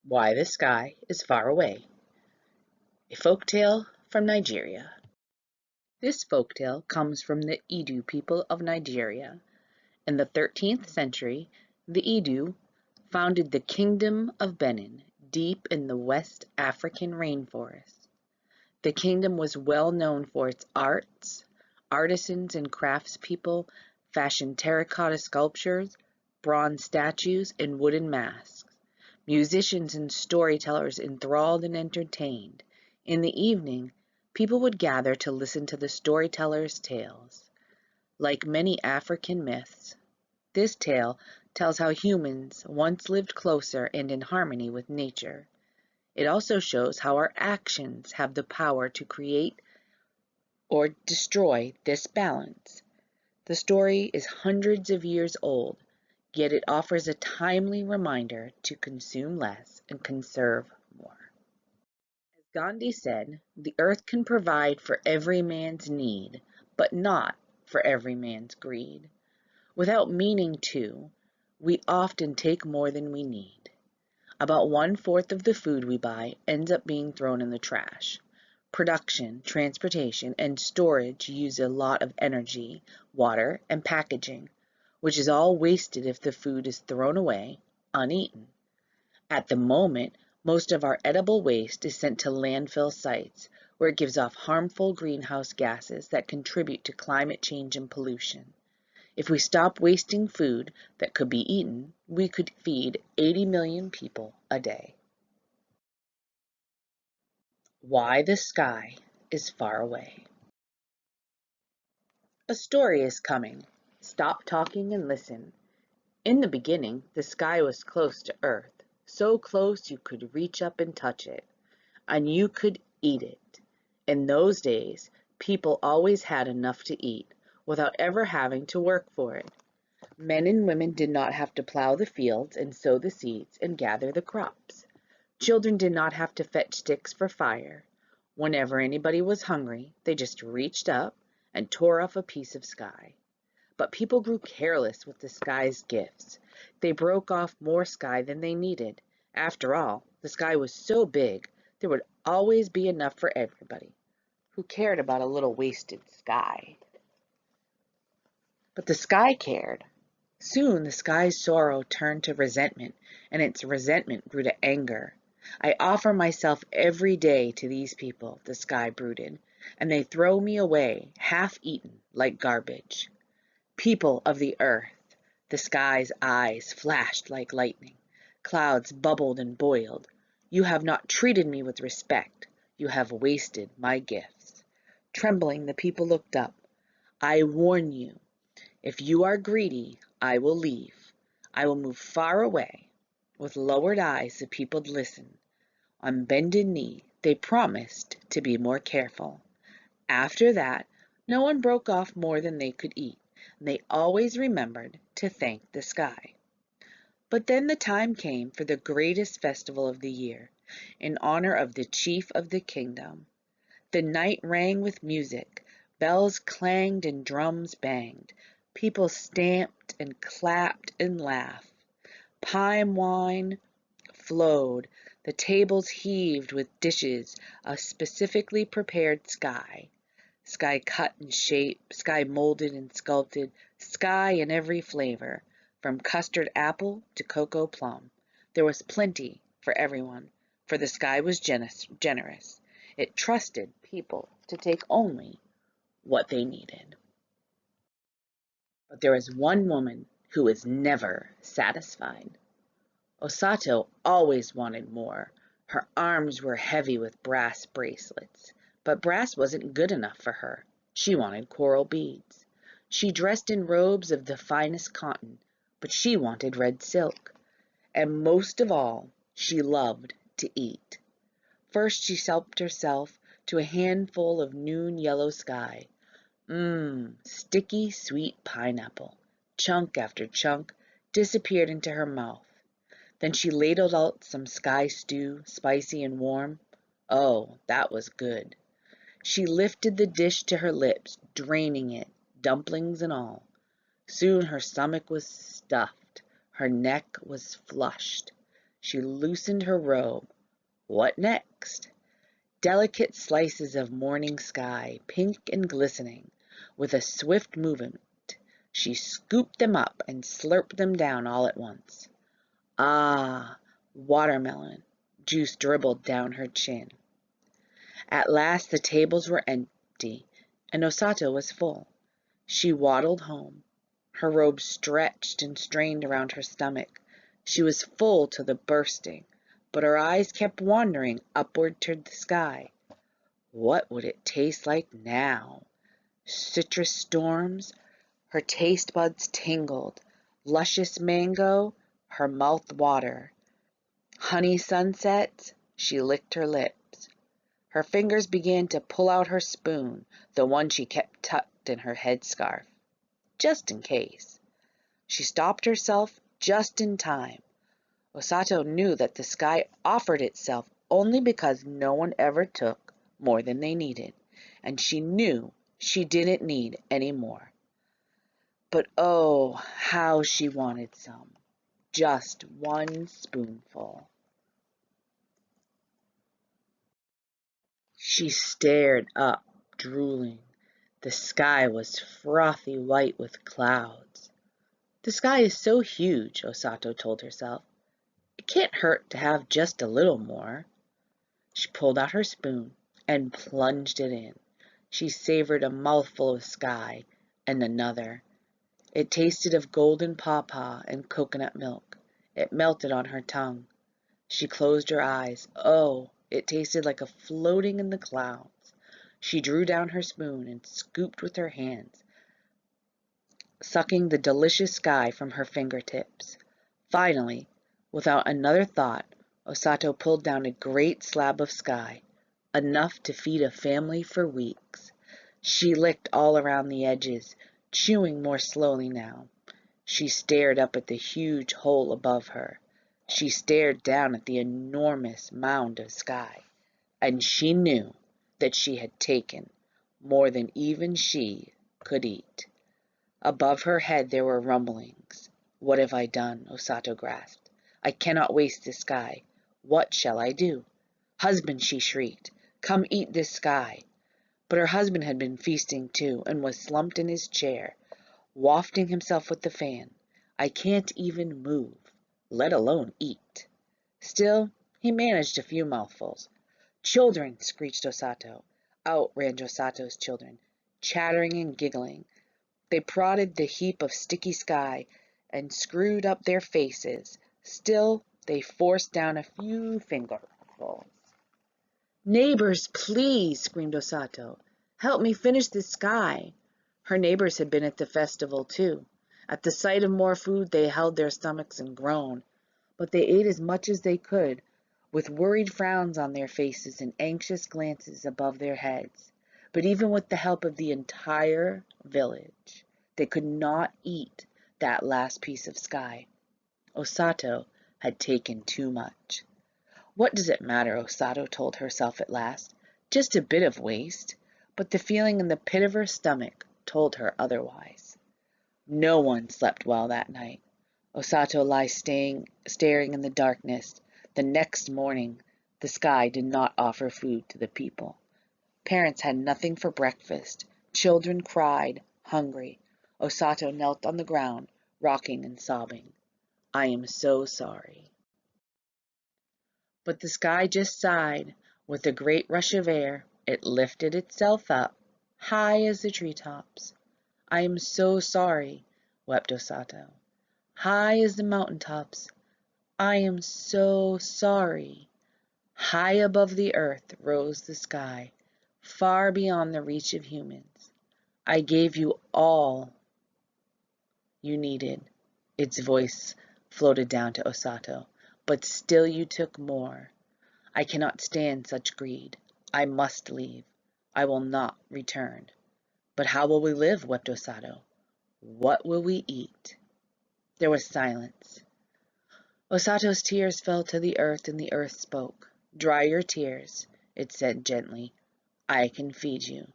Why the Sky is Far Away, a folktale from Nigeria. This folktale comes from the Edo people of Nigeria. In the 13th century, the Edo founded the Kingdom of Benin deep in the West African rainforest. The kingdom was well known for its arts. Artisans and craftspeople fashioned terracotta sculptures, bronze statues, and wooden masks. Musicians and storytellers enthralled and entertained. In the evening, people would gather to listen to the storytellers' tales. Like many African myths, this tale tells how humans once lived closer and in harmony with nature. It also shows how our actions have the power to create or destroy this balance. The story is hundreds of years old, yet it offers a timely reminder to consume less and conserve more. As Gandhi said, the earth can provide for every man's need, but not for every man's greed. Without meaning to, we often take more than we need. About 1/4 of the food we buy ends up being thrown in the trash. Production, transportation, and storage use a lot of energy, water, and packaging, which is all wasted if the food is thrown away, uneaten. At the moment, most of our edible waste is sent to landfill sites, where it gives off harmful greenhouse gases that contribute to climate change and pollution. If we stop wasting food that could be eaten, we could feed 80 million people a day. Why the Sky is Far Away. A story is coming. Stop talking and listen. In the beginning, the sky was close to Earth, so close you could reach up and touch it, and you could eat it. In those days, people always had enough to eat, without ever having to work for it. Men and women did not have to plow the fields and sow the seeds and gather the crops. Children did not have to fetch sticks for fire. Whenever anybody was hungry, they just reached up and tore off a piece of sky. But people grew careless with the sky's gifts. They broke off more sky than they needed. After all, the sky was so big, there would always be enough for everybody. Who cared about a little wasted sky? But the sky cared. Soon the sky's sorrow turned to resentment, and its resentment grew to anger. I offer myself every day to these people, the sky brooded, and they throw me away, half eaten, like garbage. People of the earth, the sky's eyes flashed like lightning. Clouds bubbled and boiled. You have not treated me with respect. You have wasted my gifts. Trembling, the people looked up. I warn you, if you are greedy, I will leave. I will move far away. With lowered eyes, the people listened. On bended knee, they promised to be more careful. After that, no one broke off more than they could eat, and they always remembered to thank the sky. But then the time came for the greatest festival of the year, in honor of the chief of the kingdom. The night rang with music, bells clanged and drums banged. People stamped and clapped and laughed. Palm wine flowed, the tables heaved with dishes of specifically prepared sky. Sky cut and shaped, sky molded and sculpted, sky in every flavor, from custard apple to cocoa plum. There was plenty for everyone, for the sky was generous. It trusted people to take only what they needed. But there was one woman who was never satisfied. Osato always wanted more. Her arms were heavy with brass bracelets, but brass wasn't good enough for her. She wanted coral beads. She dressed in robes of the finest cotton, but she wanted red silk. And most of all, she loved to eat. First she helped herself to a handful of noon yellow sky. Sticky, sweet pineapple. Chunk after chunk disappeared into her mouth. Then she ladled out some sky stew, spicy and warm. Oh, that was good. She lifted the dish to her lips, draining it, dumplings and all. Soon her stomach was stuffed, her neck was flushed. She loosened her robe. What next? Delicate slices of morning sky, pink and glistening. With a swift movement, she scooped them up and slurped them down all at once. Ah, watermelon. Juice dribbled down her chin. At last the tables were empty, and Osato was full. She waddled home. Her robe stretched and strained around her stomach. She was full to the bursting, but her eyes kept wandering upward toward the sky. What would it taste like now? Citrus storms? Her taste buds tingled. Luscious mango? Her mouth water. Honey sunsets? She licked her lips. Her fingers began to pull out her spoon, the one she kept tucked in her headscarf, just in case. She stopped herself just in time. Osato knew that the sky offered itself only because no one ever took more than they needed, and she knew she didn't need any more. But oh, how she wanted some. Just one spoonful. She stared up, drooling. The sky was frothy white with clouds. The sky is so huge, Osato told herself. It can't hurt to have just a little more. She pulled out her spoon and plunged it in. She savored a mouthful of sky and another. It tasted of golden pawpaw and coconut milk. It melted on her tongue. She closed her eyes. Oh, it tasted like a floating in the clouds. She drew down her spoon and scooped with her hands, sucking the delicious sky from her fingertips. Finally, without another thought, Osato pulled down a great slab of sky, enough to feed a family for weeks. She licked all around the edges, chewing more slowly now. She stared up at the huge hole above her. She stared down at the enormous mound of sky, and she knew that she had taken more than even she could eat. Above her head there were rumblings. What have I done? Osato grasped. I cannot waste this sky. What shall I do? Husband, she shrieked, come eat this sky. But her husband had been feasting too, and was slumped in his chair, wafting himself with the fan. I can't even move, let alone eat. Still, he managed a few mouthfuls. Children, screeched Osato. Out ran Osato's children, chattering and giggling. They prodded the heap of sticky sky and screwed up their faces. Still, they forced down a few fingerfuls. Neighbors, please, screamed Osato. Help me finish this sky. Her neighbors had been at the festival, too. At the sight of more food, they held their stomachs and groaned. But they ate as much as they could, with worried frowns on their faces and anxious glances above their heads. But even with the help of the entire village, they could not eat that last piece of sky. Osato had taken too much. What does it matter, Osato told herself at last. Just a bit of waste. But the feeling in the pit of her stomach told her otherwise. No one slept well that night. Osato lay staring in the darkness. The next morning, the sky did not offer food to the people. Parents had nothing for breakfast. Children cried, hungry. Osato knelt on the ground, rocking and sobbing. I am so sorry. But the sky just sighed. With a great rush of air, it lifted itself up, high as the treetops. I am so sorry, wept Osato. High as the mountain tops. I am so sorry. High above the earth rose the sky, far beyond the reach of humans. I gave you all you needed. Its voice floated down to Osato. But still you took more. I cannot stand such greed. I must leave. I will not return. But how will we live? Wept Osato. What will we eat? There was silence. Osato's tears fell to the earth, and the earth spoke. Dry your tears, it said gently. I can feed you.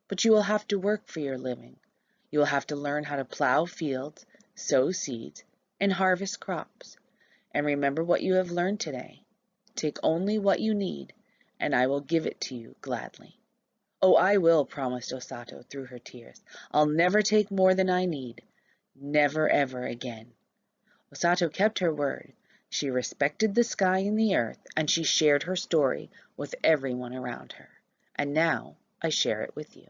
But you will have to work for your living. You will have to learn how to plow fields, sow seeds, and harvest crops. and remember what you have learned today. Take only what you need, and I will give it to you gladly." "Oh, I will," promised Osato through her tears. "I'll never take more than I need. Never ever again." Osato kept her word. She respected the sky and the earth, and she shared her story with everyone around her. And now I share it with you.